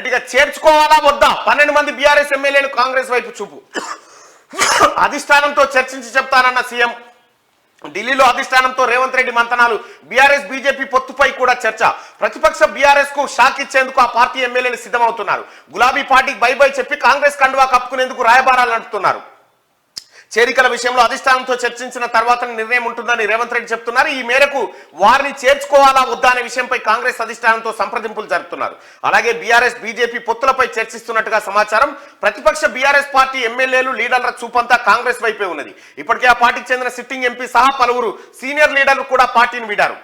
రెడ్డిగా చేర్చుకోవాలా వద్దా? 12 మంది బీఆర్ఎస్ ఎమ్మెల్యేలు కాంగ్రెస్ వైపు చూపు. అధిష్టానంతో చర్చించి చెప్తానన్న సీఎం. ఢిల్లీలో అధిష్టానంతో రేవంత్ రెడ్డి మంతనాలు. బీఆర్ఎస్ బీజేపీ పొత్తుపై కూడా చర్చ. ప్రతిపక్ష బీఆర్ఎస్ కు షాక్ ఇచ్చేందుకు ఆ పార్టీ ఎమ్మెల్యేలు సిద్ధమవుతున్నారు. గులాబీ పార్టీకి బై బై చెప్పి కాంగ్రెస్ కండువా కప్పుకునేందుకు రాయబారాలు నడుపుతున్నారు. చేరికల విషయంలో అధిష్టానంతో చర్చించిన తర్వాత నిర్ణయం ఉంటుందని రేవంత్ రెడ్డి చెప్తున్నారు. ఈ మేరకు వారిని చేర్చుకోవాలా వద్దా అనే విషయంపై కాంగ్రెస్ అధిష్టానంతో సంప్రదింపులు జరుపుతున్నారు. అలాగే బీఆర్ఎస్ బీజేపీ పొత్తులపై చర్చిస్తున్నట్టుగా సమాచారం. ప్రతిపక్ష బీఆర్ఎస్ పార్టీ ఎమ్మెల్యేలు లీడర్ల చూపంతా కాంగ్రెస్ వైపే ఉన్నది. ఇప్పటికే ఆ పార్టీకి చెందిన సిట్టింగ్ ఎంపీ సహా పలువురు సీనియర్ లీడర్లు కూడా పార్టీని వీడారు.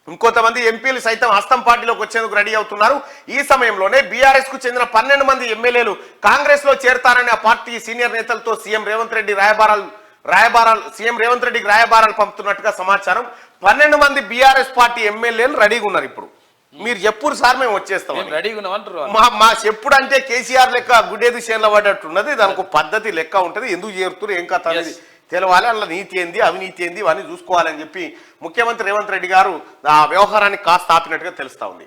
ఇంకొంతమంది ఎంపీలు సైతం హస్తం పార్టీలోకి వచ్చేందుకు రెడీ అవుతున్నారు. ఈ సమయంలోనే బీఆర్ఎస్ కు చెందిన 12 మంది ఎమ్మెల్యేలు కాంగ్రెస్ లో చేరతారని ఆ పార్టీ సీనియర్ నేతలతో సీఎం రేవంత్ రెడ్డికి రాయబారాలు పంపుతున్నట్టుగా సమాచారం. 12 మంది బీఆర్ఎస్ పార్టీ ఎమ్మెల్యేలు రెడీగా ఉన్నారు. ఇప్పుడు మీరు ఎప్పుడు సార్ మేము వచ్చేస్తాం మా చెప్పుడు అంటే కేసీఆర్ లెక్క గుడ్డేది చేనుల పడ్డట్టున్నది. దానికి పద్ధతి లెక్క ఉంటుంది. ఎందుకు చేరుతున్నారు ఏం కథ అనేది తెలవాలి. అందులో నీతి ఏంది అవినీతి ఏంది ఇవన్నీ చూసుకోవాలని చెప్పి ముఖ్యమంత్రి రేవంత్ రెడ్డి గారు ఆ వ్యవహారాన్ని కాస్త ఆపినట్టుగా తెలుస్తా ఉంది.